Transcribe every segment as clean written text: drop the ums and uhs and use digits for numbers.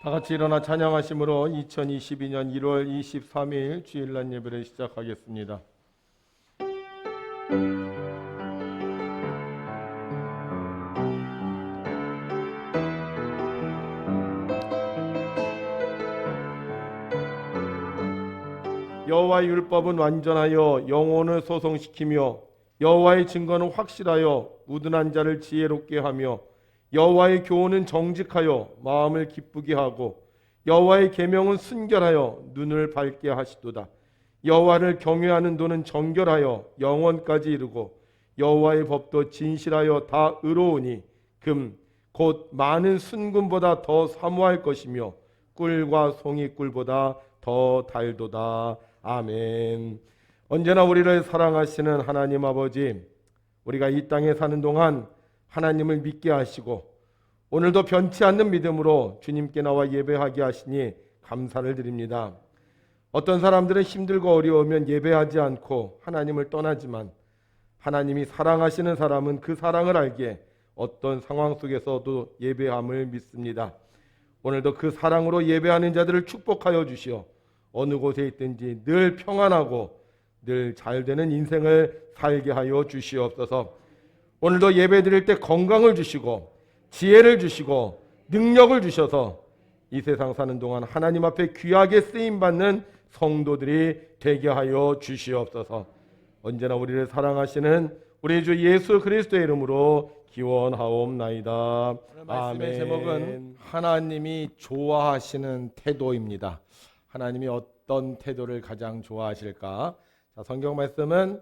다 같이 일어나 찬양하심으로 2022년 1월 23일 주일날 예배를 시작하겠습니다. 여호와의 율법은 완전하여 영혼을 소성시키며 여호와의 증거는 확실하여 우둔한 자를 지혜롭게 하며 여호와의 교훈은 정직하여 마음을 기쁘게 하고 여호와의 계명은 순결하여 눈을 밝게 하시도다. 여호와를 경외하는 도는 정결하여 영원까지 이르고 여호와의 법도 진실하여 다 의로우니 금 곧 많은 순금보다 더 사모할 것이며 꿀과 송이꿀보다 더 달도다. 아멘. 언제나 우리를 사랑하시는 하나님 아버지, 우리가 이 땅에 사는 동안 하나님을 믿게 하시고 오늘도 변치 않는 믿음으로 주님께 나와 예배하게 하시니 감사를 드립니다. 어떤 사람들은 힘들고 어려우면 예배하지 않고 하나님을 떠나지만 하나님이 사랑하시는 사람은 그 사랑을 알기에 어떤 상황 속에서도 예배함을 믿습니다. 오늘도 그 사랑으로 예배하는 자들을 축복하여 주시어 어느 곳에 있든지 늘 평안하고 늘 잘되는 인생을 살게 하여 주시옵소서. 오늘도 예배 드릴 때 건강을 주시고 지혜를 주시고 능력을 주셔서 이 세상 사는 동안 하나님 앞에 귀하게 쓰임받는 성도들이 되게 하여 주시옵소서. 언제나 우리를 사랑하시는 우리 주 예수 그리스도의 이름으로 기원하옵나이다. 말씀의 제목은 하나님이 좋아하시는 태도입니다. 하나님이 어떤 태도를 가장 좋아하실까? 자, 성경 말씀은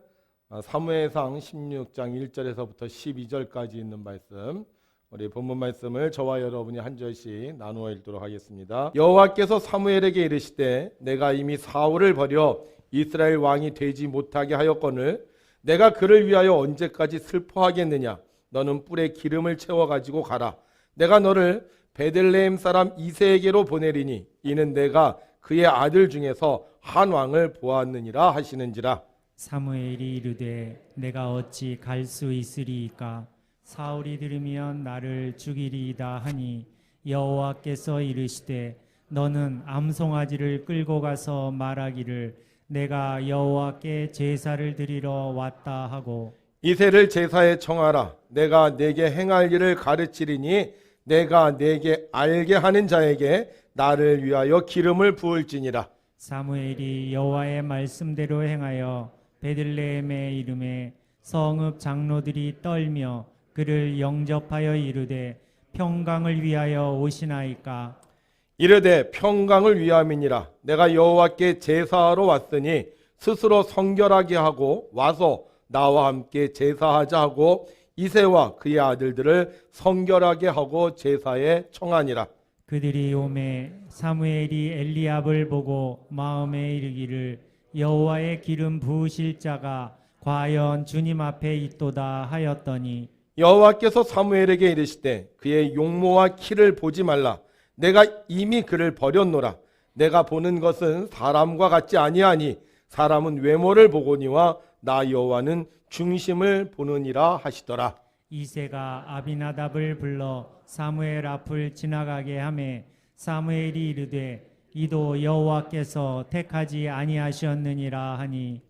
사무엘상 16장 1절에서부터 12절까지 있는 말씀, 우리 본문 말씀을 저와 여러분이 한 절씩 나누어 읽도록 하겠습니다. 여호와께서 사무엘에게 이르시되 내가 이미 사울을 버려 이스라엘 왕이 되지 못하게 하였거늘 내가 그를 위하여 언제까지 슬퍼하겠느냐? 너는 뿔에 기름을 채워 가지고 가라. 내가 너를 베들레헴 사람 이새에게로 보내리니 이는 내가 그의 아들 중에서 한 왕을 보았느니라 하시는지라. 사무엘이 이르되 내가 어찌 갈 수 있으리이까? 사울이 들으면 나를 죽이리이다 하니 여호와께서 이르시되 너는 암송아지를 끌고 가서 말하기를 내가 여호와께 제사를 드리러 왔다 하고 이새를 제사에 청하라. 내가 내게 행할 일을 가르치리니 내가 내게 알게 하는 자에게 나를 위하여 기름을 부을지니라. 사무엘이 여호와의 말씀대로 행하여 베들레헴에 이름에 성읍 장로들이 떨며 그를 영접하여 이르되 평강을 위하여 오시나이까? 이르되 평강을 위함이니라. 내가 여호와께 제사하러 왔으니 스스로 성결하게 하고 와서 나와 함께 제사하자 하고 이새와 그의 아들들을 성결하게 하고 제사에 청하니라. 그들이 오매 사무엘이 엘리압을 보고 마음에 이르기를 여호와의 기름 부으실 자가 과연 주님 앞에 있도다 하였더니 여호와께서 사무엘에게 이르시되 그의 용모와 키를 보지 말라. 내가 이미 그를 버렸노라. 내가 보는 것은 사람과 같지 아니하니 사람은 외모를 보거니와 나 여호와는 중심을 보느니라 하시더라. 이새가 아비나답을 불러 사무엘 앞을 지나가게 하매 사무엘이 이르되 이도 여호와께서 택하지 아니하셨느니라 하니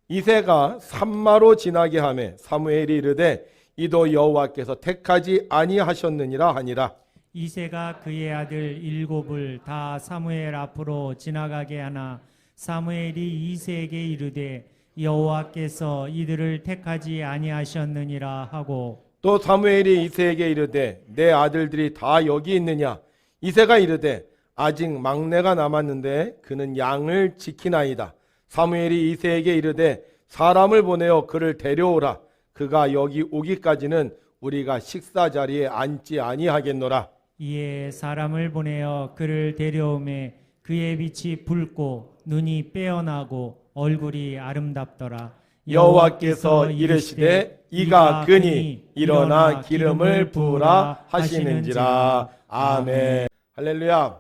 이새가 산마로 지나게 하매 사무엘이 이르되 이도 여호와께서 택하지 아니하셨느니라 하니라. 이새가 그의 아들 7을 다 사무엘 앞으로 지나가게 하나 사무엘이 이새에게 이르되 여호와께서 이들을 택하지 아니하셨느니라 하고 또 사무엘이 이새에게 이르되 내 아들들이 다 여기 있느냐? 이새가 이르되 아직 막내가 남았는데 그는 양을 지키나이다. 사무엘이 이새에게 이르되 사람을 보내어 그를 데려오라. 그가 여기 오기까지는 우리가 식사 자리에 앉지 아니하겠노라. 이에 사람을 보내어 그를 데려오매 그의 빛이 붉고 눈이 빼어나고 얼굴이 아름답더라. 여호와께서 이르시되 이가 그니 일어나 기름을 부으라 하시는지라. 아멘. 할렐루야.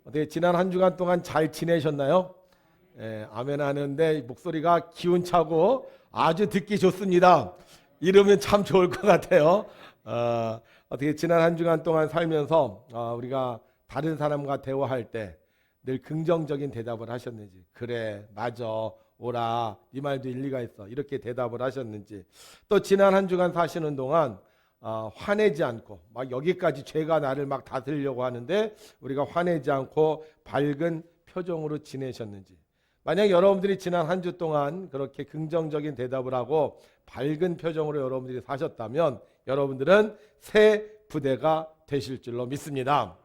어떻게 지난 한 주간 동안 잘 지내셨나요? 아멘 하는데 목소리가 기운차고 아주 듣기 좋습니다. 이러면 참 좋을 것 같아요. 어떻게 지난 한 주간 동안 살면서 우리가 다른 사람과 대화할 때 늘 긍정적인 대답을 하셨는지, 그래 맞아 오라 네 말도 일리가 있어 이렇게 대답을 하셨는지, 또 지난 한 주간 사시는 동안 화내지 않고 막 여기까지 죄가 나를 막 다스리려고 하는데 우리가 화내지 않고 밝은 표정으로 지내셨는지, 만약 여러분들이 지난 한 주 동안 그렇게 긍정적인 대답을 하고 밝은 표정으로 여러분들이 사셨다면 여러분들은 새 부대가 되실 줄로 믿습니다.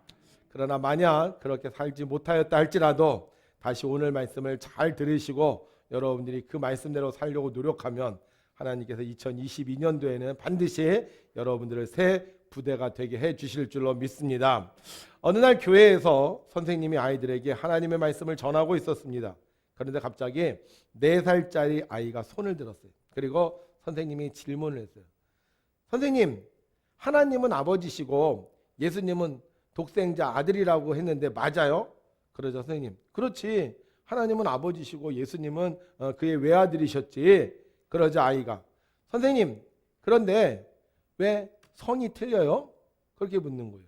그러나 만약 그렇게 살지 못하였다 할지라도 다시 오늘 말씀을 잘 들으시고 여러분들이 그 말씀대로 살려고 노력하면 하나님께서 2022년도에는 반드시 여러분들을 새 부대가 되게 해 주실 줄로 믿습니다. 어느 날 교회에서 선생님이 아이들에게 하나님의 말씀을 전하고 있었습니다. 그런데 갑자기 4살짜리 아이가 손을 들었어요. 그리고 선생님이 질문을 했어요. 선생님, 하나님은 아버지시고 예수님은 독생자 아들이라고 했는데 맞아요? 그러죠. 선생님, 그렇지. 하나님은 아버지시고 예수님은 그의 외아들이셨지. 그러자 아이가, 선생님, 그런데 왜 성이 틀려요? 그렇게 묻는 거예요.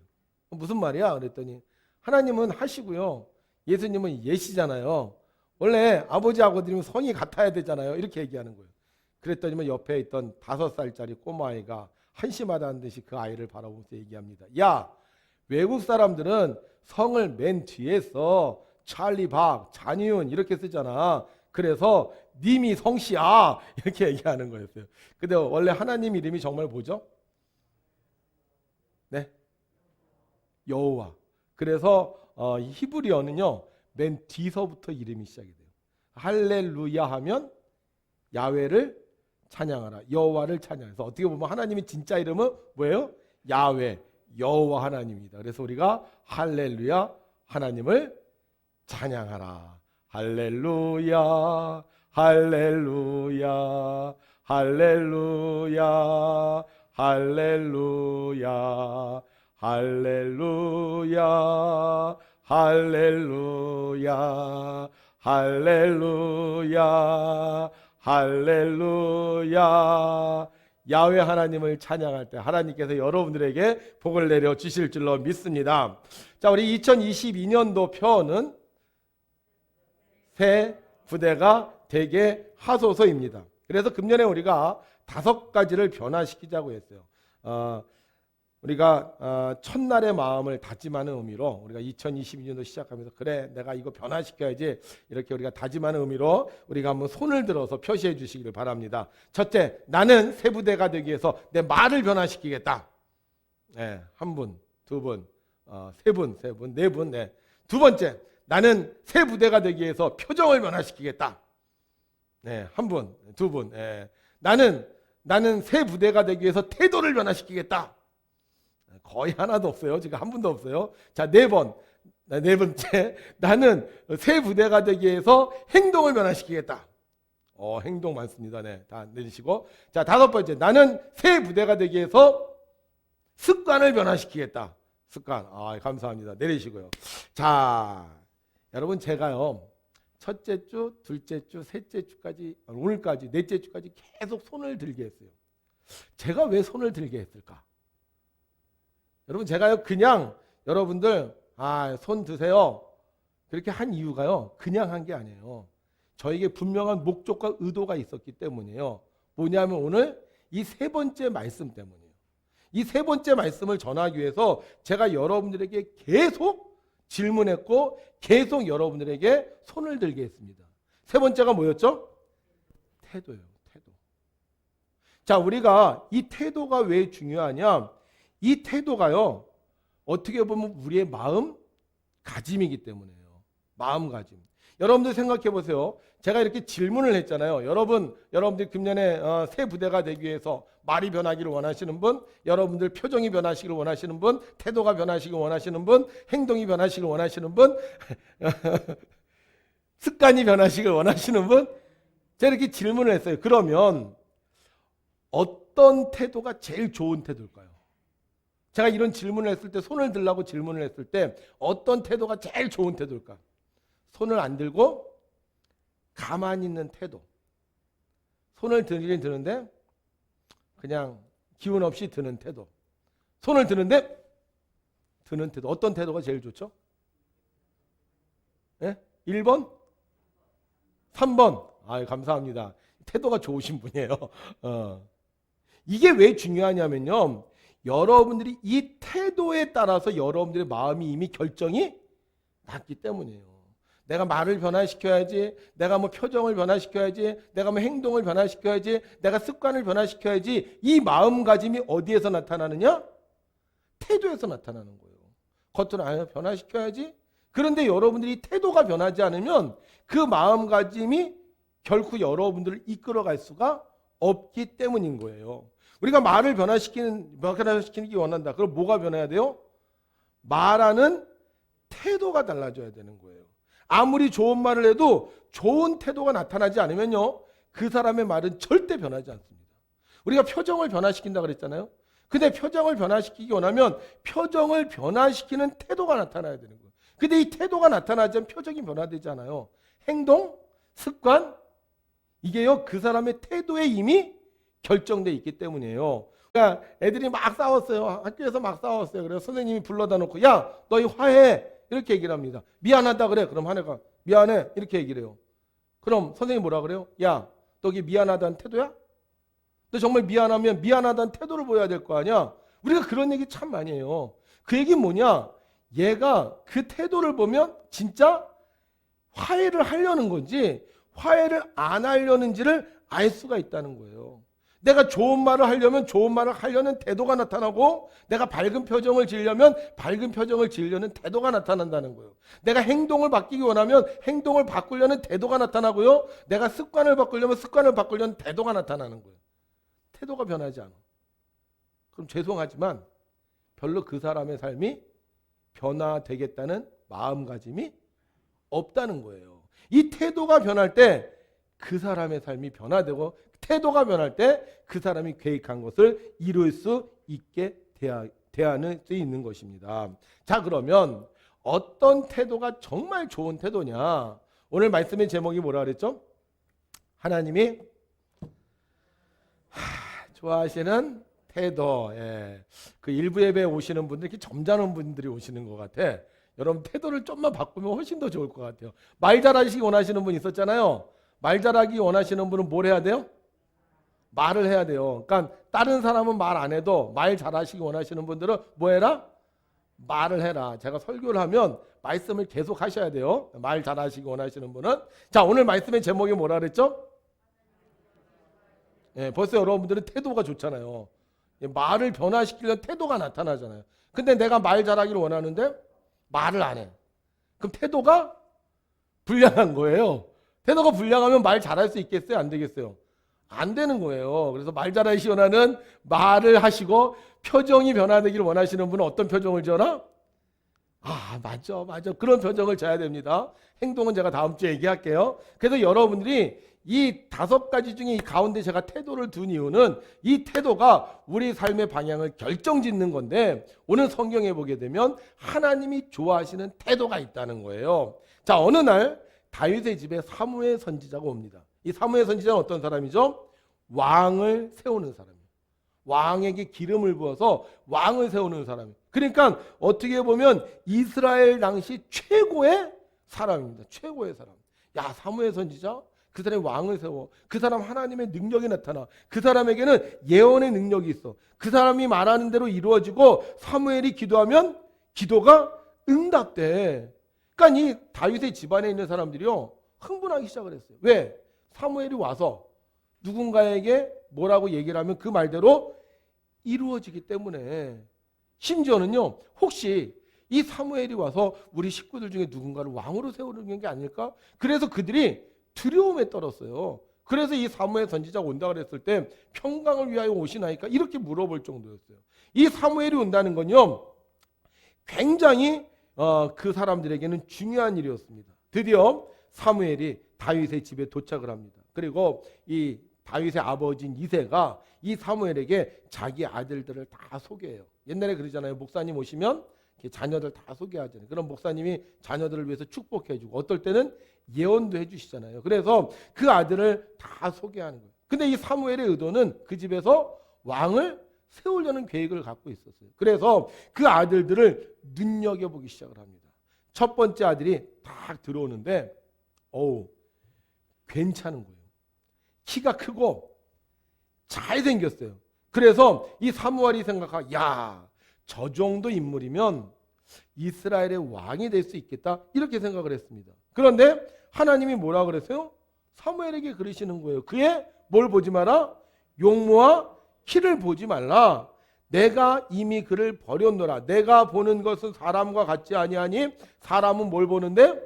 무슨 말이야? 그랬더니 하나님은 하시고요, 예수님은 예시잖아요. 원래 아버지하고 드리면 성이 같아야 되잖아요. 이렇게 얘기하는 거예요. 그랬더니 옆에 있던 5살짜리 꼬마아이가 한심하다는 듯이 그 아이를 바라보면서 얘기합니다. 야, 외국 사람들은 성을 맨 뒤에 써. 찰리 박, 잔이윤 이렇게 쓰잖아. 그래서 님이 성씨야 이렇게 얘기하는 거였어요. 근데 원래 하나님 이름이 정말 뭐죠? 네, 여호와. 그래서 히브리어는요 맨 뒤서부터 이름이 시작이 돼요. 할렐루야 하면 야훼를 찬양하라, 여호와를 찬양해서 어떻게 보면 하나님의 진짜 이름은 뭐예요? 야훼, 여호와 하나님입니다. 그래서 우리가 할렐루야 하나님을 찬양하라. 할렐루야 할렐루야 할렐루야 할렐루야 할렐루야 할렐루야 할렐루야 할렐루야. 야훼 하나님을 찬양할 때 하나님께서 여러분들에게 복을 내려 주실 줄로 믿습니다. 자, 우리 2022년도 표어는 새 부대가 되게 하소서입니다. 그래서 금년에 우리가 5가지를 변화시키자고 했어요. 우리가 첫날의 마음을 다짐하는 의미로 우리가 2022년도 시작하면서 그래 내가 이거 변화시켜야지 이렇게 우리가 다짐하는 의미로 우리가 한번 손을 들어서 표시해 주시기를 바랍니다. 첫째, 나는 새 부대가 되기 위해서 내 말을 변화시키겠다. 네, 한 분, 두 분, 세 분, 네 분. 네. 두 번째, 나는 새 부대가 되기 위해서 표정을 변화시키겠다. 네, 한 분, 두 분. 네. 나는 새 부대가 되기 위해서 태도를 변화시키겠다. 거의 하나도 없어요. 지금 한 분도 없어요. 자, 네 번째, 나는 새 부대가 되기 위해서 행동을 변화시키겠다. 행동 많습니다. 네, 다 내리시고. 자, 5번째, 나는 새 부대가 되기 위해서 습관을 변화시키겠다. 습관. 감사합니다. 내리시고요. 자, 여러분 제가요 첫째 주, 둘째 주, 셋째 주까지, 오늘까지, 넷째 주까지 계속 손을 들게 했어요. 제가 왜 손을 들게 했을까? 여러분 제가요 그냥 여러분들 손 드세요 그렇게 한 이유가요 그냥 한 게 아니에요. 저에게 분명한 목적과 의도가 있었기 때문이에요. 뭐냐면 오늘 이 3번째 말씀 때문이에요. 이 3번째 말씀을 전하기 위해서 제가 여러분들에게 계속 질문했고 계속 여러분들에게 손을 들게 했습니다. 3번째가 뭐였죠? 태도예요. 태도. 자, 우리가 이 태도가 왜 중요하냐? 이 태도가요 어떻게 보면 우리의 마음가짐이기 때문에요. 마음가짐. 여러분들 생각해 보세요. 제가 이렇게 질문을 했잖아요. 여러분들 금년에 새 부대가 되기 위해서 말이 변하기를 원하시는 분, 여러분들 표정이 변하시기를 원하시는 분, 태도가 변하시기를 원하시는 분, 행동이 변하시기를 원하시는 분, 습관이 변하시기를 원하시는 분, 제가 이렇게 질문을 했어요. 그러면 어떤 태도가 제일 좋은 태도일까요? 제가 이런 질문을 했을 때, 손을 들라고 질문을 했을 때 어떤 태도가 제일 좋은 태도일까? 손을 안 들고 가만히 있는 태도. 손을 들긴 드는데 그냥 기운 없이 드는 태도. 손을 드는데 드는 태도. 어떤 태도가 제일 좋죠? 예? 1번? 3번? 아유, 감사합니다. 태도가 좋으신 분이에요. 이게 왜 중요하냐면요, 여러분들이 이 태도에 따라서 여러분들의 마음이 이미 결정이 났기 때문이에요. 내가 말을 변화시켜야지, 내가 뭐 표정을 변화시켜야지, 내가 뭐 행동을 변화시켜야지, 내가 습관을 변화시켜야지. 이 마음가짐이 어디에서 나타나느냐? 태도에서 나타나는 거예요. 겉으로 변화시켜야지. 그런데 여러분들이 태도가 변하지 않으면 그 마음가짐이 결코 여러분들을 이끌어갈 수가 없기 때문인 거예요. 우리가 말을 변화시키기 원한다. 그럼 뭐가 변해야 돼요? 말하는 태도가 달라져야 되는 거예요. 아무리 좋은 말을 해도 좋은 태도가 나타나지 않으면요, 그 사람의 말은 절대 변하지 않습니다. 우리가 표정을 변화시킨다 그랬잖아요. 근데 표정을 변화시키기 원하면 표정을 변화시키는 태도가 나타나야 되는 거예요. 근데 이 태도가 나타나지 않으면 표정이 변화되지 않아요. 행동, 습관, 이게요, 그 사람의 태도에 이미 결정돼 있기 때문이에요. 그러니까 애들이 막 싸웠어요. 학교에서 막 싸웠어요. 그래서 선생님이 불러다 놓고, 야, 너희 화해, 이렇게 얘기를 합니다. 미안하다 그래. 그럼 한 애가 미안해, 이렇게 얘기를 해요. 그럼 선생님이 뭐라 그래요? 야, 너 이게 미안하다는 태도야? 너 정말 미안하면 미안하다는 태도를 보여야 될 거 아니야? 우리가 그런 얘기 참 많이 해요. 그 얘기는 뭐냐? 얘가 그 태도를 보면 진짜 화해를 하려는 건지 화해를 안 하려는지를 알 수가 있다는 거예요. 내가 좋은 말을 하려면 좋은 말을 하려는 태도가 나타나고, 내가 밝은 표정을 지으려면 밝은 표정을 지으려는 태도가 나타난다는 거예요. 내가 행동을 바뀌기 원하면 행동을 바꾸려는 태도가 나타나고요, 내가 습관을 바꾸려면 습관을 바꾸려는 태도가 나타나는 거예요. 태도가 변하지 않아. 그럼 죄송하지만 별로 그 사람의 삶이 변화되겠다는 마음가짐이 없다는 거예요. 이 태도가 변할 때 그 사람의 삶이 변화되고, 태도가 변할 때 그 사람이 계획한 것을 이룰 수 있게 대하는 수 있는 것입니다. 자, 그러면 어떤 태도가 정말 좋은 태도냐? 오늘 말씀의 제목이 뭐라 그랬죠? 하나님이 좋아하시는 태도. 예. 그 일부 예배에 오시는 분들, 이렇게 점잖은 분들이 오시는 것 같아. 여러분 태도를 좀만 바꾸면 훨씬 더 좋을 것 같아요. 말 잘하시기 원하시는 분 있었잖아요. 말 잘하기 원하시는 분은 뭘 해야 돼요? 말을 해야 돼요. 그러니까 다른 사람은 말 안 해도 말 잘하시기 원하시는 분들은 뭐 해라? 말을 해라. 제가 설교를 하면 말씀을 계속 하셔야 돼요. 말 잘하시기 원하시는 분은. 자, 오늘 말씀의 제목이 뭐라 그랬죠? 예, 벌써 여러분들은 태도가 좋잖아요. 말을 변화시키려는 태도가 나타나잖아요. 근데 내가 말 잘하기를 원하는데 말을 안 해. 그럼 태도가 불량한 거예요. 태도가 불량하면 말 잘할 수 있겠어요? 안 되겠어요? 안 되는 거예요. 그래서 말 잘하시기 원하는 말을 하시고, 표정이 변화되기를 원하시는 분은 어떤 표정을 지어라? 아, 맞죠. 그런 표정을 져야 됩니다. 행동은 제가 다음 주에 얘기할게요. 그래서 여러분들이 이 5가지 중에 이 가운데 제가 태도를 둔 이유는 이 태도가 우리 삶의 방향을 결정짓는 건데, 오늘 성경에 보게 되면 하나님이 좋아하시는 태도가 있다는 거예요. 자, 어느 날 다윗의 집에 사무엘 선지자가 옵니다. 이 사무엘 선지자는 어떤 사람이죠? 왕을 세우는 사람이에요. 왕에게 기름을 부어서 왕을 세우는 사람이에요. 그러니까 어떻게 보면 이스라엘 당시 최고의 사람입니다. 최고의 사람. 야, 사무엘 선지자? 그 사람이 왕을 세워. 그 사람 하나님의 능력이 나타나. 그 사람에게는 예언의 능력이 있어. 그 사람이 말하는 대로 이루어지고, 사무엘이 기도하면 기도가 응답돼. 그러니까 이 다윗의 집안에 있는 사람들이요, 흥분하기 시작을 했어요. 왜? 사무엘이 와서 누군가에게 뭐라고 얘기를 하면 그 말대로 이루어지기 때문에. 심지어는요, 혹시 이 사무엘이 와서 우리 식구들 중에 누군가를 왕으로 세우는 게 아닐까? 그래서 그들이 두려움에 떨었어요. 그래서 이 사무엘 선지자가 온다 그랬을 때 평강을 위하여 오시나이까? 이렇게 물어볼 정도였어요. 이 사무엘이 온다는 건요, 굉장히 그 사람들에게는 중요한 일이었습니다. 드디어 사무엘이 다윗의 집에 도착을 합니다. 그리고 이 다윗의 아버지인 이새가 이 사무엘에게 자기 아들들을 다 소개해요. 옛날에 그러잖아요. 목사님 오시면 자녀들 다 소개하잖아요. 그럼 목사님이 자녀들을 위해서 축복해주고, 어떨 때는 예언도 해주시잖아요. 그래서 그 아들을 다 소개하는 거예요. 근데 이 사무엘의 의도는 그 집에서 왕을 세우려는 계획을 갖고 있었어요. 그래서 그 아들들을 눈여겨보기 시작을 합니다. 첫 번째 아들이 딱 들어오는데 괜찮은 거예요. 키가 크고 잘생겼어요. 그래서 이 사무엘이 생각하, 야, 저 정도 인물이면 이스라엘의 왕이 될 수 있겠다, 이렇게 생각을 했습니다. 그런데 하나님이 뭐라 그랬어요? 사무엘에게 그러시는 거예요. 그의 뭘 보지 마라? 용모와 키를 보지 말라. 내가 이미 그를 버렸노라. 내가 보는 것은 사람과 같지 아니하니 사람은 뭘 보는데?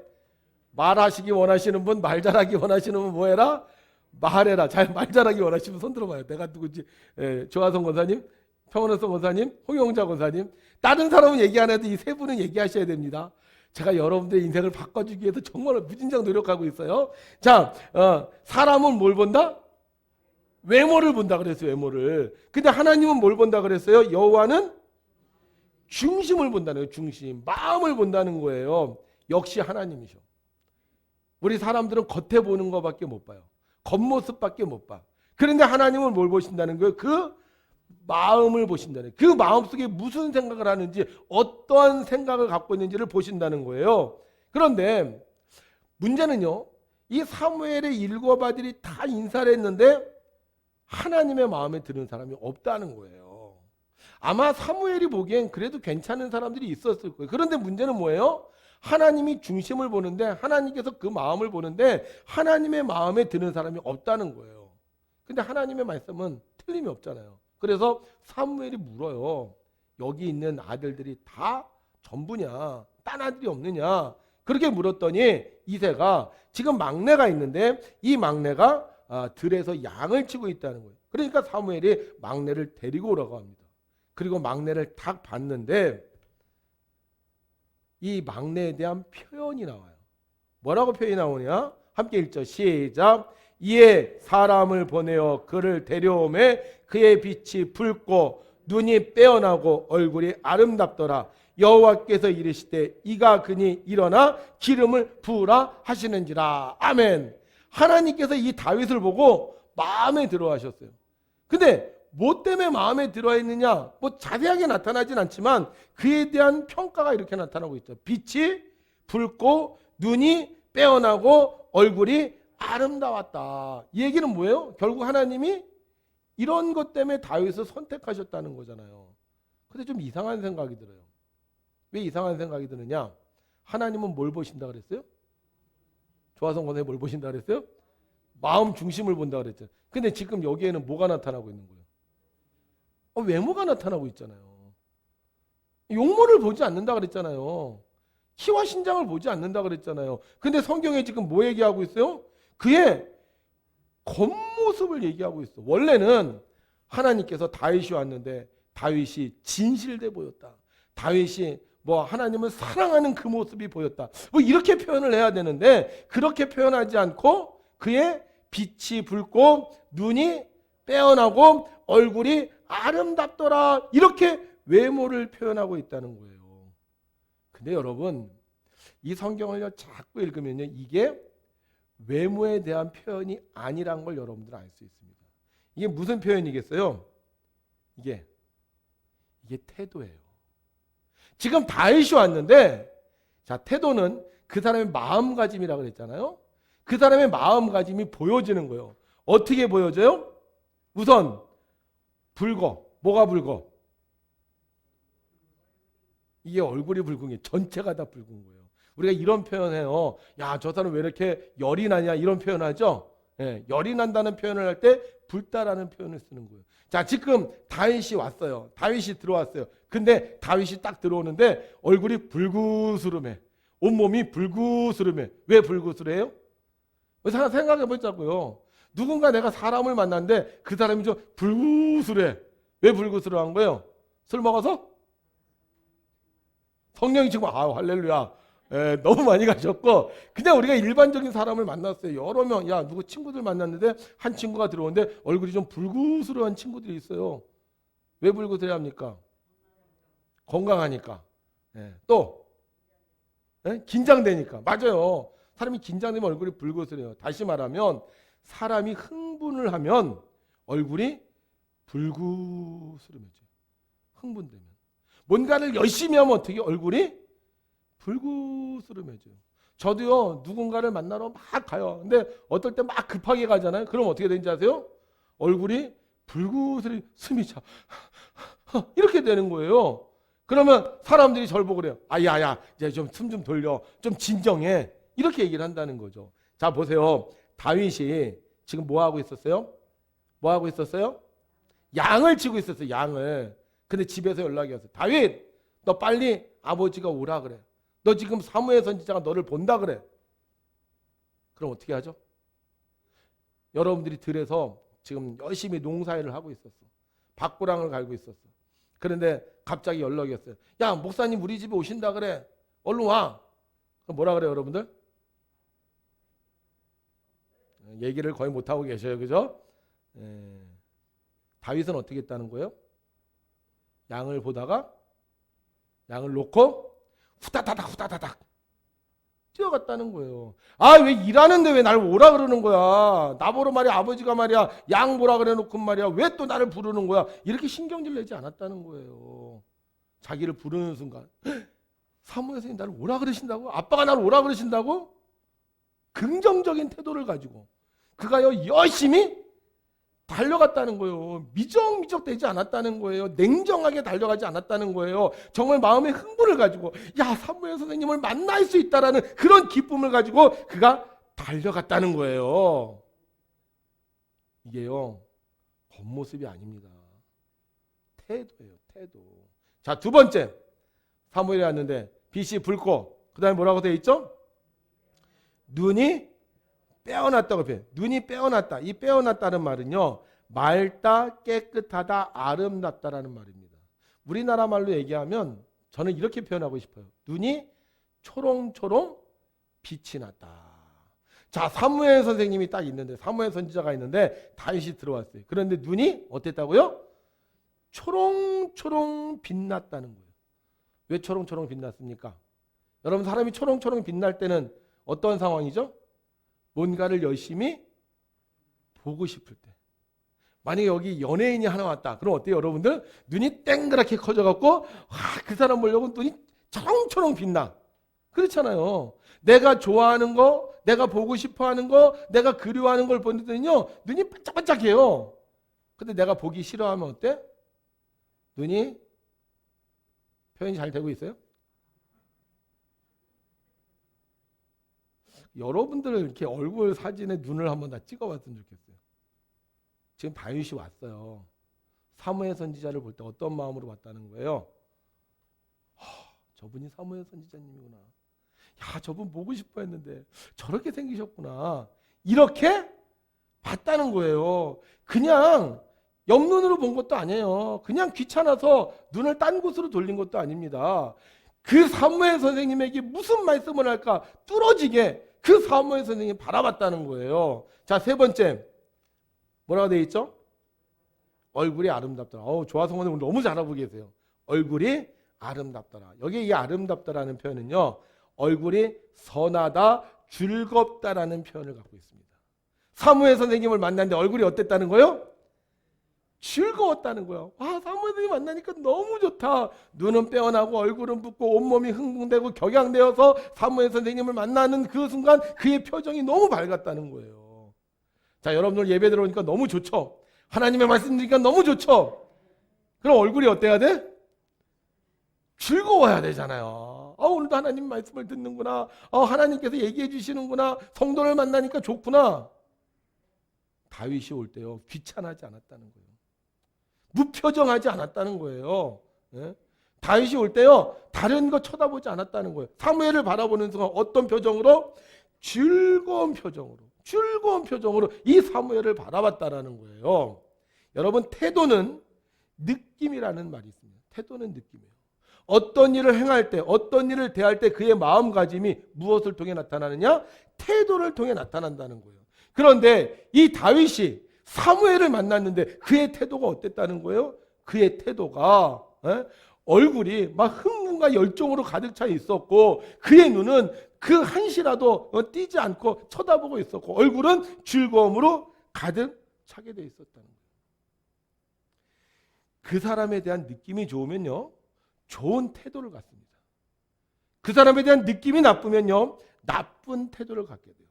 말하시기 원하시는 분, 말 잘하기 원하시는 분 뭐해라? 말해라. 말 잘하기 원하시면 손 들어봐요. 내가 누구지? 조하성 권사님, 평원성 권사님, 홍영자 권사님. 다른 사람은 얘기 안 해도 이 세 분은 얘기하셔야 됩니다. 제가 여러분들의 인생을 바꿔주기 위해서 정말 무진장 노력하고 있어요. 자, 사람은 뭘 본다? 외모를 본다 그랬어요. 외모를. 근데 하나님은 뭘 본다 그랬어요? 여호와는 중심을 본다는 거예요. 중심, 마음을 본다는 거예요. 역시 하나님이셔. 우리 사람들은 겉에 보는 것밖에 못 봐요. 겉모습밖에 못 봐. 그런데 하나님은 뭘 보신다는 거예요? 그 마음을 보신다는 거예요. 그 마음속에 무슨 생각을 하는지, 어떠한 생각을 갖고 있는지를 보신다는 거예요. 그런데 문제는요, 이 사무엘의 7 아들이 다 인사를 했는데 하나님의 마음에 드는 사람이 없다는 거예요. 아마 사무엘이 보기엔 그래도 괜찮은 사람들이 있었을 거예요. 그런데 문제는 뭐예요? 하나님이 중심을 보는데, 하나님께서 그 마음을 보는데 하나님의 마음에 드는 사람이 없다는 거예요. 근데 하나님의 말씀은 틀림이 없잖아요. 그래서 사무엘이 물어요. 여기 있는 아들들이 다 전부냐? 딴 아들이 없느냐? 그렇게 물었더니 이새가 지금 막내가 있는데 이 막내가 들에서 양을 치고 있다는 거예요. 그러니까 사무엘이 막내를 데리고 오라고 합니다. 그리고 막내를 딱 봤는데 이 막내에 대한 표현이 나와요. 뭐라고 표현이 나오냐? 함께 읽죠. 시작. 이에 사람을 보내어 그를 데려오매 그의 빛이 붉고 눈이 빼어나고 얼굴이 아름답더라. 여호와께서 이르시되 이가 그니 일어나 기름을 부으라 하시는지라. 아멘. 하나님께서 이 다윗을 보고 마음에 들어 하셨어요. 근데 뭐 때문에 마음에 들어 했느냐? 뭐 자세하게 나타나진 않지만 그에 대한 평가가 이렇게 나타나고 있죠. 빛이 붉고 눈이 빼어나고 얼굴이 아름다웠다. 이 얘기는 뭐예요? 결국 하나님이 이런 것 때문에 다윗을 선택하셨다는 거잖아요. 근데 좀 이상한 생각이 들어요. 왜 이상한 생각이 드느냐? 하나님은 뭘 보신다 그랬어요? 조화성 권사님 뭘 보신다 그랬어요? 마음 중심을 본다 그랬죠. 근데 지금 여기에는 뭐가 나타나고 있는 거예요? 외모가 나타나고 있잖아요. 용모를 보지 않는다 그랬잖아요. 키와 신장을 보지 않는다 그랬잖아요. 근데 성경에 지금 뭐 얘기하고 있어요? 그의 겉모습을 얘기하고 있어. 원래는 하나님께서 다윗이 왔는데 다윗이 진실돼 보였다. 다윗이 뭐 하나님을 사랑하는 그 모습이 보였다. 뭐 이렇게 표현을 해야 되는데 그렇게 표현하지 않고 그의 빛이 붉고 눈이 빼어나고 얼굴이 아름답더라. 이렇게 외모를 표현하고 있다는 거예요. 근데 여러분, 이 성경을 자꾸 읽으면요, 이게 외모에 대한 표현이 아니란 걸 여러분들은 알 수 있습니다. 이게 무슨 표현이겠어요? 이게 태도예요. 지금 다윗이 왔는데, 자, 태도는 그 사람의 마음가짐이라고 그랬잖아요. 그 사람의 마음가짐이 보여지는 거예요. 어떻게 보여져요? 우선 붉어. 뭐가 붉어? 이게 얼굴이 붉은 게 전체가 다 붉은 거예요. 우리가 이런 표현해요. 야, 저 사람 왜 이렇게 열이 나냐 이런 표현하죠. 예, 열이 난다는 표현을 할 때 붉다라는 표현을 쓰는 거예요. 자, 지금 다윗이 왔어요. 다윗이 들어왔어요. 근데 다윗이 딱 들어오는데 얼굴이 불구스름해. 온몸이 불구스름해. 왜 불구스름해요? 생각해 보자고요. 누군가 내가 사람을 만났는데 그 사람이 좀 불구스름해. 왜 불구스름한 거예요? 술 먹어서? 성령이 지금 할렐루야. 너무 많이 가셨고, 그냥 우리가 일반적인 사람을 만났어요. 여러 명, 누구 친구들 만났는데 한 친구가 들어오는데 얼굴이 좀 불구스러운 친구들이 있어요. 왜 불구스러합니까? 건강하니까. 또 긴장되니까. 맞아요. 사람이 긴장되면 얼굴이 불구스러워요. 다시 말하면 사람이 흥분을 하면 얼굴이 불구스름해져요. 흥분되면. 뭔가를 열심히 하면 어떻게 얼굴이 불구스름해져요. 저도요, 누군가를 만나러 막 가요. 근데 어떨 때 막 급하게 가잖아요. 그럼 어떻게 되는지 아세요? 얼굴이 불구스름이 숨이 차. 이렇게 되는 거예요. 그러면 사람들이 저를 보고 그래요. 야야, 이제 좀 숨 좀 돌려. 좀 진정해. 이렇게 얘기를 한다는 거죠. 자, 보세요. 다윗이 지금 뭐 하고 있었어요? 뭐 하고 있었어요? 양을 치고 있었어요. 양을. 근데 집에서 연락이 왔어요. 다윗, 너 빨리 아버지가 오라 그래. 너 지금 사무엘 선지자가 너를 본다 그래. 그럼 어떻게 하죠? 여러분들이 들에서 지금 열심히 농사일을 하고 있었어. 밭고랑을 갈고 있었어. 그런데 갑자기 연락이 왔어요. 야, 목사님 우리 집에 오신다 그래. 얼른 와. 그럼 뭐라 그래요, 여러분들? 얘기를 거의 못하고 계셔요. 그죠? 다윗은 어떻게 했다는 거예요? 양을 보다가 양을 놓고 후다다닥 후다다닥 뛰어갔다는 거예요. 왜 일하는데 왜 나를 오라 그러는 거야? 나보러 말이야, 아버지가 말이야, 양 보라 그래 놓고 말이야, 왜 또 나를 부르는 거야? 이렇게 신경질 내지 않았다는 거예요. 자기를 부르는 순간 사무엘 선생님 나를 오라 그러신다고? 아빠가 나를 오라 그러신다고? 긍정적인 태도를 가지고 그가요 열심히 달려갔다는 거예요. 미적미적 되지 않았다는 거예요. 냉정하게 달려가지 않았다는 거예요. 정말 마음의 흥분을 가지고 사무엘 선생님을 만날 수 있다라는 그런 기쁨을 가지고 그가 달려갔다는 거예요. 이게요 겉모습이 아닙니다. 태도예요. 태도. 자, 두 번째, 사무엘이 왔는데 빛이 붉고 그 다음에 뭐라고 되어 있죠? 눈이 빼어났다고 표현해요. 눈이 빼어났다. 이 빼어났다는 말은요, 맑다, 깨끗하다, 아름답다라는 말입니다. 우리나라 말로 얘기하면 저는 이렇게 표현하고 싶어요. 눈이 초롱초롱 빛이 났다. 자, 사무엘 선생님이 딱 있는데, 사무엘 선지자가 있는데 다윗이 들어왔어요. 그런데 눈이 어땠다고요? 초롱초롱 빛났다는 거예요. 왜 초롱초롱 빛났습니까? 여러분, 사람이 초롱초롱 빛날 때는 어떤 상황이죠? 뭔가를 열심히 보고 싶을 때. 만약에 여기 연예인이 하나 왔다. 그럼 어때요, 여러분들? 눈이 땡그랗게 커져갖고 그 사람 보려고 눈이 초롱초롱 빛나. 그렇잖아요. 내가 좋아하는 거, 내가 보고 싶어하는 거, 내가 그리워하는 걸 보는데는요 눈이 반짝반짝해요. 근데 내가 보기 싫어하면 어때? 눈이 표현이 잘 되고 있어요? 여러분들 이렇게 얼굴 사진에 눈을 한번 다 찍어봤으면 좋겠어요. 지금 다윗이 왔어요. 사무엘 선지자를 볼 때 어떤 마음으로 왔다는 거예요? 저분이 사무엘 선지자님이구나. 저분 보고 싶어 했는데 저렇게 생기셨구나. 이렇게 봤다는 거예요. 그냥 옆눈으로 본 것도 아니에요. 그냥 귀찮아서 눈을 딴 곳으로 돌린 것도 아닙니다. 그 사무엘 선생님에게 무슨 말씀을 할까 뚫어지게 그 사무엘 선생님이 바라봤다는 거예요. 자, 세 번째 뭐라고 되어 있죠? 얼굴이 아름답더라. 조화성 오늘 너무 잘하고 계세요. 얼굴이 아름답더라. 여기 이 아름답다라는 표현은요, 얼굴이 선하다, 즐겁다라는 표현을 갖고 있습니다. 사무엘 선생님을 만났는데 얼굴이 어땠다는 거예요? 즐거웠다는 거예요. 사무엘 선생님 만나니까 너무 좋다. 눈은 빼어나고 얼굴은 붓고 온몸이 흥분되고 격양되어서 사무엘 선생님을 만나는 그 순간 그의 표정이 너무 밝았다는 거예요. 자, 여러분들 예배 들어오니까 너무 좋죠. 하나님의 말씀 들으니까 너무 좋죠. 그럼 얼굴이 어때야 돼? 즐거워야 되잖아요. 오늘도 하나님 말씀을 듣는구나. 하나님께서 얘기해 주시는구나. 성도를 만나니까 좋구나. 다윗이 올 때요 귀찮아하지 않았다는 거예요. 무표정하지 않았다는 거예요. 예? 다윗이 올 때요 다른 거 쳐다보지 않았다는 거예요. 사무엘을 바라보는 순간 어떤 표정으로? 즐거운 표정으로 이 사무엘을 바라봤다라는 거예요. 여러분, 태도는 느낌이라는 말이 있습니다. 태도는 느낌이에요. 어떤 일을 행할 때, 어떤 일을 대할 때 그의 마음가짐이 무엇을 통해 나타나느냐? 태도를 통해 나타난다는 거예요. 그런데 이 다윗이 사무엘을 만났는데 그의 태도가 어땠다는 거예요? 그의 태도가 얼굴이 막 흥분과 열정으로 가득 차 있었고 그의 눈은 그 한시라도 띄지 않고 쳐다보고 있었고 얼굴은 즐거움으로 가득 차게 돼 있었다는 거예요. 그 사람에 대한 느낌이 좋으면요, 좋은 태도를 갖습니다. 그 사람에 대한 느낌이 나쁘면요, 나쁜 태도를 갖게 돼요.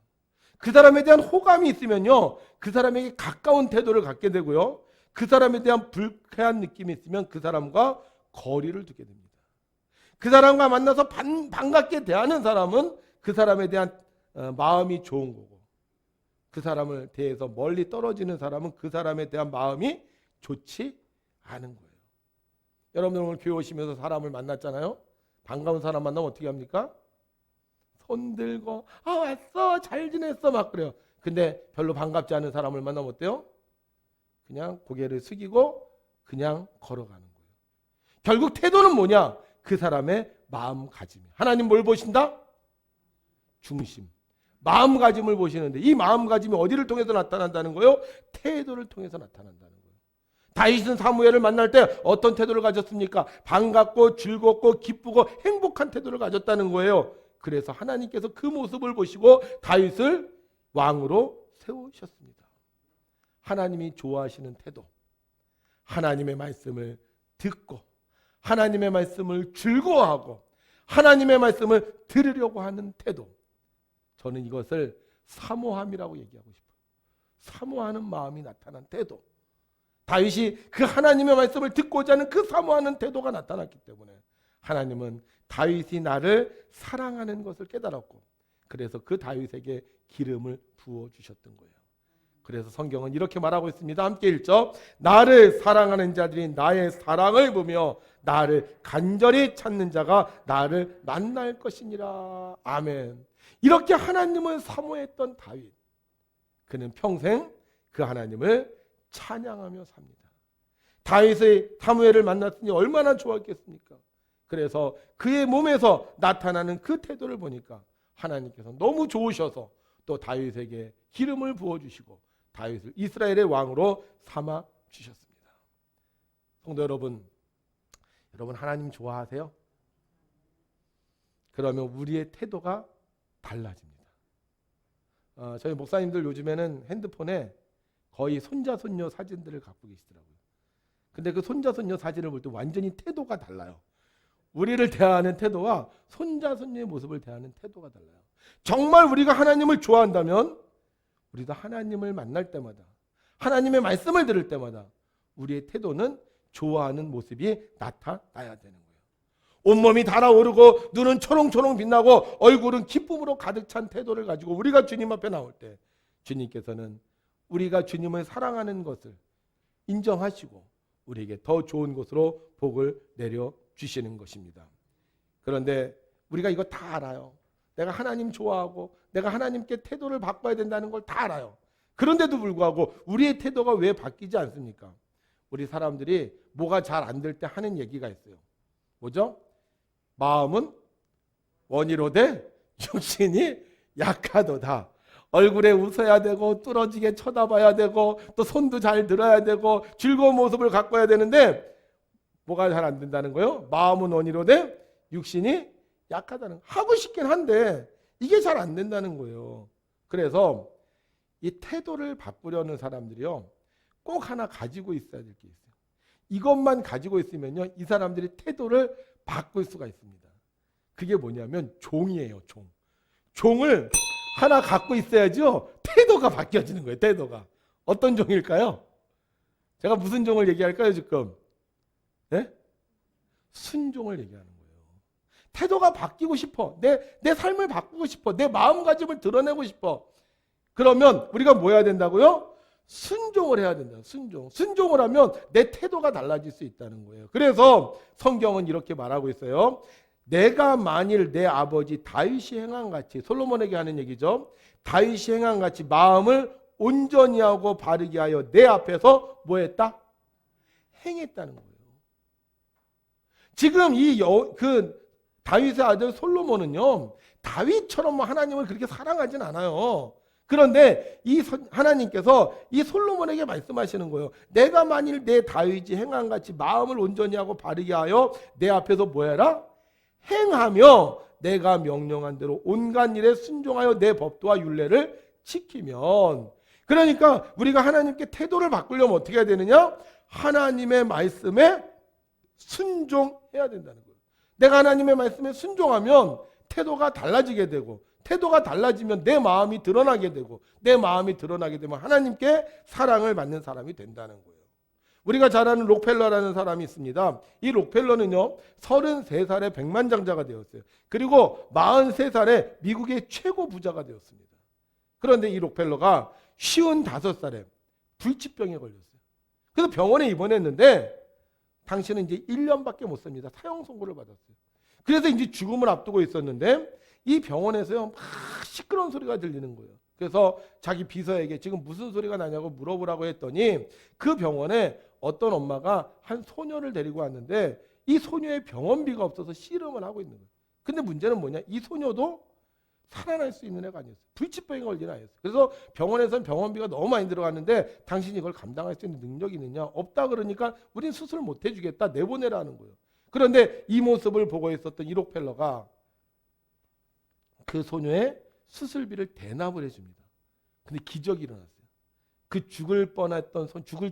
그 사람에 대한 호감이 있으면요, 그 사람에게 가까운 태도를 갖게 되고요, 그 사람에 대한 불쾌한 느낌이 있으면 그 사람과 거리를 두게 됩니다. 그 사람과 만나서 반갑게 대하는 사람은 그 사람에 대한 마음이 좋은 거고, 그 사람을 대해서 멀리 떨어지는 사람은 그 사람에 대한 마음이 좋지 않은 거예요. 여러분들 오늘 교회 오시면서 사람을 만났잖아요. 반가운 사람 만나면 어떻게 합니까? 손 들고 왔어, 잘 지냈어 막 그래요. 근데 별로 반갑지 않은 사람을 만나면 어때요? 그냥 고개를 숙이고 그냥 걸어가는 거예요. 결국 태도는 뭐냐? 그 사람의 마음가짐. 하나님 뭘 보신다? 중심. 마음가짐을 보시는데 이 마음가짐이 어디를 통해서 나타난다는 거예요? 태도를 통해서 나타난다는 거예요. 다윗은 사무엘을 만날 때 어떤 태도를 가졌습니까? 반갑고 즐겁고 기쁘고 행복한 태도를 가졌다는 거예요. 그래서 하나님께서 그 모습을 보시고 다윗을 왕으로 세우셨습니다. 하나님이 좋아하시는 태도, 하나님의 말씀을 듣고 하나님의 말씀을 즐거워하고 하나님의 말씀을 들으려고 하는 태도, 저는 이것을 사모함이라고 얘기하고 싶어요. 사모하는 마음이 나타난 태도. 다윗이 그 하나님의 말씀을 듣고자 하는 그 사모하는 태도가 나타났기 때문에 하나님은 다윗이 나를 사랑하는 것을 깨달았고, 그래서 그 다윗에게 기름을 부어주셨던 거예요. 그래서 성경은 이렇게 말하고 있습니다. 함께 읽죠. 나를 사랑하는 자들이 나의 사랑을 보며 나를 간절히 찾는 자가 나를 만날 것이니라. 아멘. 이렇게 하나님을 사모했던 다윗, 그는 평생 그 하나님을 찬양하며 삽니다. 다윗의 사무엘을 만났으니 얼마나 좋았겠습니까? 그래서 그의 몸에서 나타나는 그 태도를 보니까 하나님께서 너무 좋으셔서 또 다윗에게 기름을 부어주시고 다윗을 이스라엘의 왕으로 삼아 주셨습니다. 성도 여러분, 여러분 하나님 좋아하세요? 그러면 우리의 태도가 달라집니다. 저희 목사님들 요즘에는 핸드폰에 거의 손자 손녀 사진들을 갖고 계시더라고요. 근데 그 손자 손녀 사진을 볼 때 완전히 태도가 달라요. 우리를 대하는 태도와 손자 손녀의 모습을 대하는 태도가 달라요. 정말 우리가 하나님을 좋아한다면 우리도 하나님을 만날 때마다 하나님의 말씀을 들을 때마다 우리의 태도는 좋아하는 모습이 나타나야 되는 거예요. 온몸이 달아오르고 눈은 초롱초롱 빛나고 얼굴은 기쁨으로 가득 찬 태도를 가지고 우리가 주님 앞에 나올 때 주님께서는 우리가 주님을 사랑하는 것을 인정하시고 우리에게 더 좋은 것으로 복을 내려주시는 것입니다. 그런데 우리가 이거 다 알아요. 내가 하나님 좋아하고 내가 하나님께 태도를 바꿔야 된다는 걸 다 알아요. 그런데도 불구하고 우리의 태도가 왜 바뀌지 않습니까? 우리 사람들이 뭐가 잘 안 될 때 하는 얘기가 있어요. 뭐죠? 마음은 원이로되 육신이 약하도다. 얼굴에 웃어야 되고 뚫어지게 쳐다봐야 되고 또 손도 잘 들어야 되고 즐거운 모습을 가꿔야 되는데 뭐가 잘 안 된다는 거예요? 마음은 원이로되 육신이 약하다는, 하고 싶긴 한데 이게 잘 안 된다는 거예요. 그래서 이 태도를 바꾸려는 사람들이요, 꼭 하나 가지고 있어야 될 게 있어요. 이것만 가지고 있으면요, 이 사람들이 태도를 바꿀 수가 있습니다. 그게 뭐냐면 종이에요. 종을 하나 갖고 있어야죠 태도가 바뀌어지는 거예요. 태도가 어떤 종일까요? 제가 무슨 종을 얘기할까요 지금? 네? 순종을 얘기하는 거예요. 태도가 바뀌고 싶어. 내 삶을 바꾸고 싶어. 내 마음가짐을 드러내고 싶어. 그러면 우리가 뭐 해야 된다고요? 순종을 해야 된다. 순종을 하면 내 태도가 달라질 수 있다는 거예요. 그래서 성경은 이렇게 말하고 있어요. 내가 만일 내 아버지 다윗이 행한 같이, 솔로몬에게 하는 얘기죠. 다윗이 행한 같이 마음을 온전히 하고 바르게 하여 내 앞에서 뭐 했다? 행했다는 거예요. 지금 다윗의 아들 솔로몬은요, 다윗처럼 하나님을 그렇게 사랑하진 않아요. 그런데 하나님께서 이 솔로몬에게 말씀하시는 거예요. 내가 만일 내 다윗이 행한 같이 마음을 온전히 하고 바르게 하여 내 앞에서 뭐 해라? 행하며 내가 명령한 대로 온갖 일에 순종하여 내 법도와 율례를 지키면. 그러니까 우리가 하나님께 태도를 바꾸려면 어떻게 해야 되느냐? 하나님의 말씀에 순종해야 된다는 거예요. 내가 하나님의 말씀에 순종하면 태도가 달라지게 되고, 태도가 달라지면 내 마음이 드러나게 되고, 내 마음이 드러나게 되면 하나님께 사랑을 받는 사람이 된다는 거예요. 우리가 잘 아는 록펠러라는 사람이 있습니다. 이 록펠러는요 33살에 백만장자가 되었어요. 그리고 43살에 미국의 최고 부자가 되었습니다. 그런데 이 록펠러가 55살에 불치병에 걸렸어요. 그래서 병원에 입원했는데 당신은 이제 1년밖에 못 삽니다. 사형 선고를 받았어요. 그래서 이제 죽음을 앞두고 있었는데 이 병원에서요 막 시끄러운 소리가 들리는 거예요. 그래서 자기 비서에게 지금 무슨 소리가 나냐고 물어보라고 했더니 그 병원에 어떤 엄마가 한 소녀를 데리고 왔는데 이 소녀의 병원비가 없어서 씨름을 하고 있는 거예요. 근데 문제는 뭐냐? 이 소녀도 살아날 수 있는 애가 아니었어요. 불치병에 걸린 아이였어요. 그래서 병원에서는 병원비가 너무 많이 들어갔는데 당신이 이걸 감당할 수 있는 능력이 있느냐? 없다 그러니까 우린 수술 못 해주겠다. 내보내라는 거예요. 그런데 이 모습을 보고 있었던 이 록펠러가 그 소녀의 수술비를 대납을 해줍니다. 근데 기적이 일어났어요. 그 죽을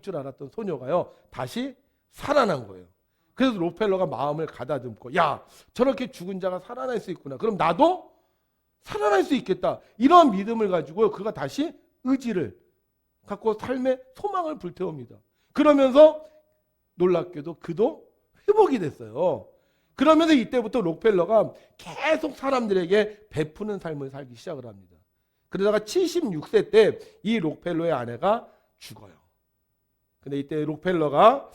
줄 알았던 소녀가요 다시 살아난 거예요. 그래서 록펠러가 마음을 가다듬고, 야, 저렇게 죽은 자가 살아날 수 있구나. 그럼 나도 살아날 수 있겠다. 이런 믿음을 가지고 그가 다시 의지를 갖고 삶의 소망을 불태웁니다. 그러면서 놀랍게도 그도 회복이 됐어요. 그러면서 이때부터 록펠러가 계속 사람들에게 베푸는 삶을 살기 시작을 합니다. 그러다가 76세 때 이 록펠러의 아내가 죽어요. 근데 이때 록펠러가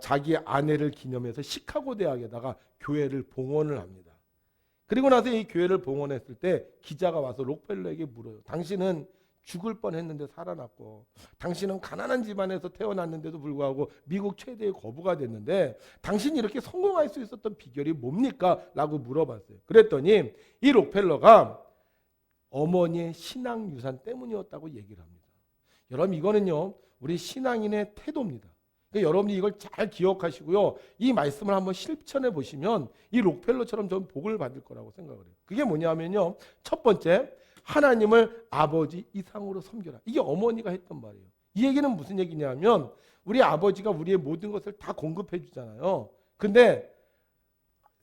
자기 아내를 기념해서 시카고 대학에다가 교회를 봉헌을 합니다. 그리고 나서 이 교회를 봉헌했을 때 기자가 와서 록펠러에게 물어요. 당신은 죽을 뻔했는데 살아났고, 당신은 가난한 집안에서 태어났는데도 불구하고 미국 최대의 거부가 됐는데 당신이 이렇게 성공할 수 있었던 비결이 뭡니까? 라고 물어봤어요. 그랬더니 이 록펠러가 어머니의 신앙 유산 때문이었다고 얘기를 합니다. 여러분, 이거는요 우리 신앙인의 태도입니다. 그러니까 여러분이 이걸 잘 기억하시고요, 이 말씀을 한번 실천해 보시면 이 록펠러처럼 좀 복을 받을 거라고 생각을 해요. 그게 뭐냐면요, 첫 번째, 하나님을 아버지 이상으로 섬겨라. 이게 어머니가 했던 말이에요. 이 얘기는 무슨 얘기냐면 우리 아버지가 우리의 모든 것을 다 공급해 주잖아요. 근데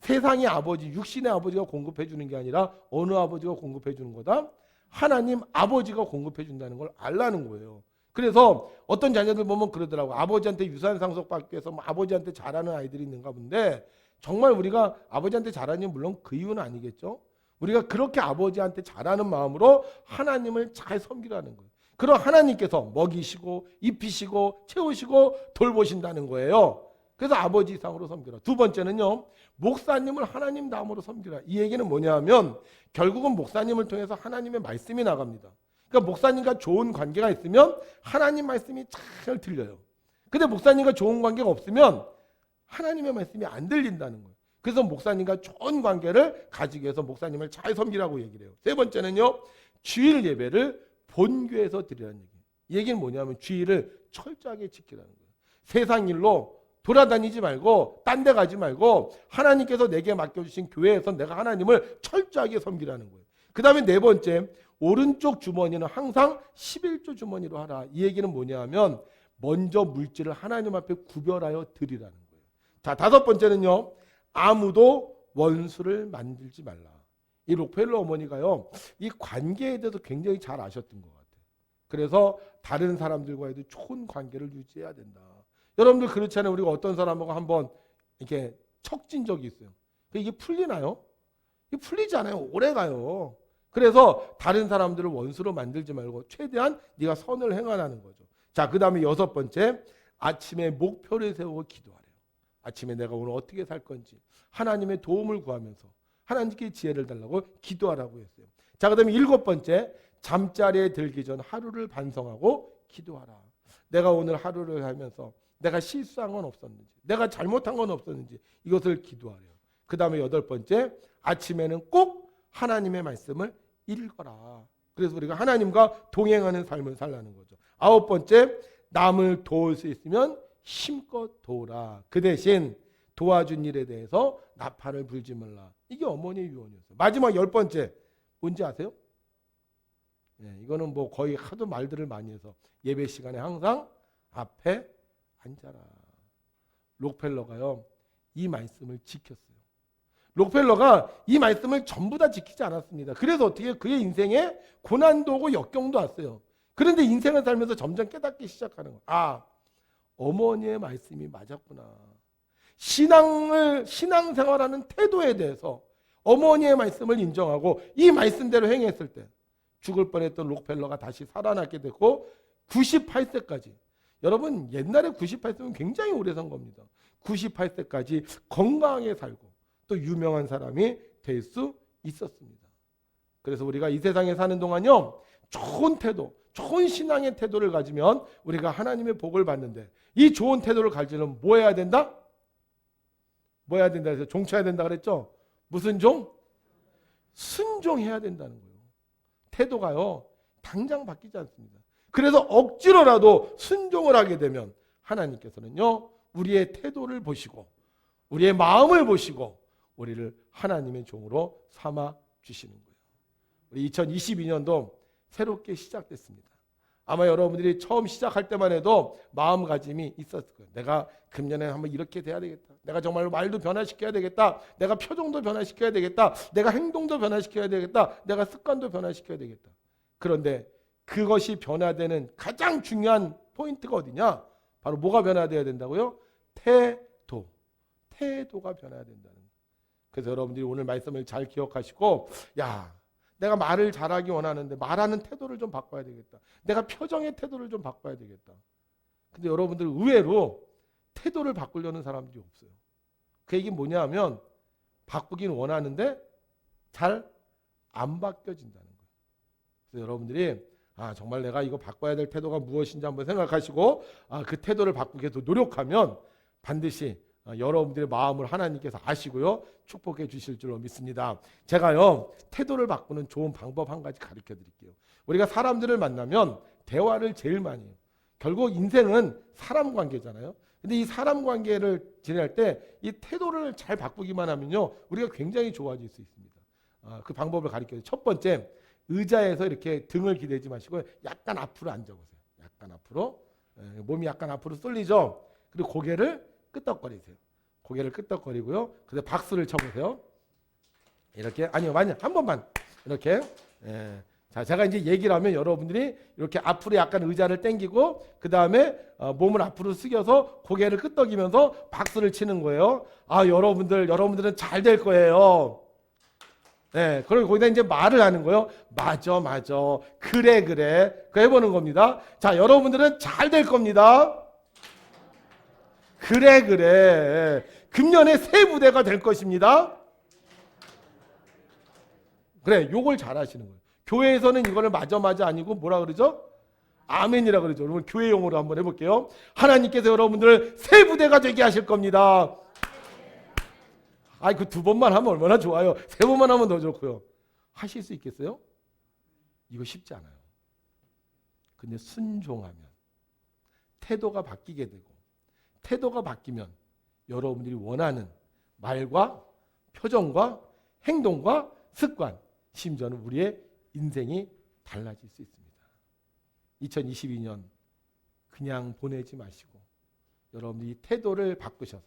세상의 아버지, 육신의 아버지가 공급해 주는 게 아니라 어느 아버지가 공급해 주는 거다? 하나님 아버지가 공급해 준다는 걸 알라는 거예요. 그래서 어떤 자녀들 보면 그러더라고. 아버지한테 유산 상속받기 위해서 아버지한테 잘하는 아이들이 있는가 본데, 정말 우리가 아버지한테 잘하는 물론 그 이유는 아니겠죠. 우리가 그렇게 아버지한테 잘하는 마음으로 하나님을 잘 섬기라는 거예요. 그럼 하나님께서 먹이시고 입히시고 채우시고 돌보신다는 거예요. 그래서 아버지 이상으로 섬기라. 두 번째는요, 목사님을 하나님 다음으로 섬기라. 이 얘기는 뭐냐면 결국은 목사님을 통해서 하나님의 말씀이 나갑니다. 그러니까 목사님과 좋은 관계가 있으면 하나님 말씀이 잘 들려요. 근데 목사님과 좋은 관계가 없으면 하나님의 말씀이 안 들린다는 거예요. 그래서 목사님과 좋은 관계를 가지기 위해서 목사님을 잘 섬기라고 얘기를 해요. 세 번째는요, 주일 예배를 본교에서 드리라는 얘기예요. 이 얘기는 뭐냐면 주일을 철저하게 지키라는 거예요. 세상 일로 돌아다니지 말고 딴 데 가지 말고 하나님께서 내게 맡겨주신 교회에서 내가 하나님을 철저하게 섬기라는 거예요. 그 다음에 네 번째, 오른쪽 주머니는 항상 11조 주머니로 하라. 이 얘기는 뭐냐면 먼저 물질을 하나님 앞에 구별하여 드리라는 거예요. 자, 다섯 번째는요, 아무도 원수를 만들지 말라. 이 록펠러 어머니가요, 이 관계에 대해서 굉장히 잘 아셨던 것 같아요. 그래서 다른 사람들과도 좋은 관계를 유지해야 된다. 여러분들 그렇잖아요. 우리가 어떤 사람하고 한번 이렇게 척진 적이 있어요. 이게 풀리나요? 이게 풀리지 않아요. 오래 가요. 그래서 다른 사람들을 원수로 만들지 말고 최대한 네가 선을 행하라는 거죠. 자, 그 다음에 여섯 번째, 아침에 목표를 세우고 기도하래요. 아침에 내가 오늘 어떻게 살 건지 하나님의 도움을 구하면서 하나님께 지혜를 달라고 기도하라고 했어요. 자, 그 다음에 일곱 번째, 잠자리에 들기 전 하루를 반성하고 기도하라. 내가 오늘 하루를 하면서 내가 실수한 건 없었는지, 내가 잘못한 건 없었는지 이것을 기도하래요. 그 다음에 여덟 번째, 아침에는 꼭 하나님의 말씀을 읽어라. 그래서 우리가 하나님과 동행하는 삶을 살라는 거죠. 아홉 번째, 남을 도울 수 있으면 힘껏 도우라. 그 대신 도와준 일에 대해서 나팔을 불지 말라. 이게 어머니의 유언이었어요. 마지막 열 번째, 뭔지 아세요? 네, 이거는 뭐 거의 하도 말들을 많이 해서 예배 시간에 항상 앞에 앉아라. 록펠러가요, 이 말씀을 지켰어요. 록펠러가 이 말씀을 전부 다 지키지 않았습니다. 그래서 어떻게 그의 인생에 고난도 오고 역경도 왔어요. 그런데 인생을 살면서 점점 깨닫기 시작하는 거예요. 아, 어머니의 말씀이 맞았구나. 신앙생활하는 태도에 대해서 어머니의 말씀을 인정하고 이 말씀대로 행했을 때 죽을 뻔했던 록펠러가 다시 살아나게 되고 98세까지, 여러분 옛날에 98세면 굉장히 오래 산 겁니다. 98세까지 건강하게 살고 또 유명한 사람이 될 수 있었습니다. 그래서 우리가 이 세상에 사는 동안요, 좋은 태도, 좋은 신앙의 태도를 가지면 우리가 하나님의 복을 받는데, 이 좋은 태도를 가지려면 뭐 해야 된다? 뭐 해야 된다 해서 종쳐야 된다 그랬죠? 무슨 종? 순종해야 된다는 거예요. 태도가요, 당장 바뀌지 않습니다. 그래서 억지로라도 순종을 하게 되면 하나님께서는요, 우리의 태도를 보시고 우리의 마음을 보시고 우리를 하나님의 종으로 삼아 주시는 거예요. 우리 2022년도 새롭게 시작됐습니다. 아마 여러분들이 처음 시작할 때만 해도 마음가짐이 있었을 거예요. 내가 금년에 한번 이렇게 돼야 되겠다. 내가 정말 말도 변화시켜야 되겠다. 내가 표정도 변화시켜야 되겠다. 내가 행동도 변화시켜야 되겠다. 내가 습관도 변화시켜야 되겠다. 그런데 그것이 변화되는 가장 중요한 포인트가 어디냐? 바로 뭐가 변화되어야 된다고요? 태도가 변화해야 된다는 거예요. 그래서 여러분들이 오늘 말씀을 잘 기억하시고, 야, 내가 말을 잘하기 원하는데 말하는 태도를 좀 바꿔야 되겠다. 내가 표정의 태도를 좀 바꿔야 되겠다. 근데 여러분들 의외로 태도를 바꾸려는 사람들이 없어요. 그 얘기는 뭐냐 하면 바꾸긴 원하는데 잘 안 바뀌어진다는 거예요. 그래서 여러분들이 정말 내가 이거 바꿔야 될 태도가 무엇인지 한번 생각하시고 그 태도를 바꾸기 위해서 노력하면 반드시 여러분들의 마음을 하나님께서 아시고요, 축복해 주실 줄로 믿습니다. 제가요, 태도를 바꾸는 좋은 방법 한 가지 가르쳐 드릴게요. 우리가 사람들을 만나면 대화를 제일 많이 해요. 결국 인생은 사람 관계잖아요. 근데 이 사람 관계를 지낼 때 이 태도를 잘 바꾸기만 하면요, 우리가 굉장히 좋아질 수 있습니다. 그 방법을 가르쳐요. 첫 번째, 의자에서 이렇게 등을 기대지 마시고 약간 앞으로 앉아보세요. 약간 앞으로, 몸이 약간 앞으로 쏠리죠. 그리고 고개를 끄덕거리세요. 고개를 끄덕거리고요. 그다음에 박수를 쳐보세요. 이렇게, 아니요, 한 번만 이렇게. 자, 제가 이제 얘기를 하면 여러분들이 이렇게 앞으로 약간 의자를 당기고 그 다음에 몸을 앞으로 숙여서 고개를 끄덕이면서 박수를 치는 거예요. 여러분들은 잘 될 거예요. 네, 그리고 거기다 이제 말을 하는 거예요. 맞아, 그래. 그거 해보는 겁니다. 자, 여러분들은 잘 될 겁니다. 그래. 금년에 새 부대가 될 것입니다. 그래, 요걸 잘 하시는 거예요. 교회에서는 이거를 맞아 아니고 뭐라 그러죠? 아멘이라 그러죠. 여러분 교회 용어로 한번 해볼게요. 하나님께서 여러분들을 새 부대가 되게 하실 겁니다. 그 두 번만 하면 얼마나 좋아요. 세 번만 하면 더 좋고요. 하실 수 있겠어요? 이거 쉽지 않아요. 근데 순종하면 태도가 바뀌게 되고, 태도가 바뀌면 여러분들이 원하는 말과 표정과 행동과 습관, 심지어는 우리의 인생이 달라질 수 있습니다. 2022년 그냥 보내지 마시고 여러분들이 태도를 바꾸셔서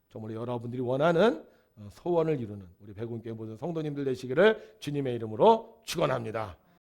정말 여러분들이 원하는 소원을 이루는 우리 백운교회 모든 성도님들 되시기를 주님의 이름으로 축원합니다.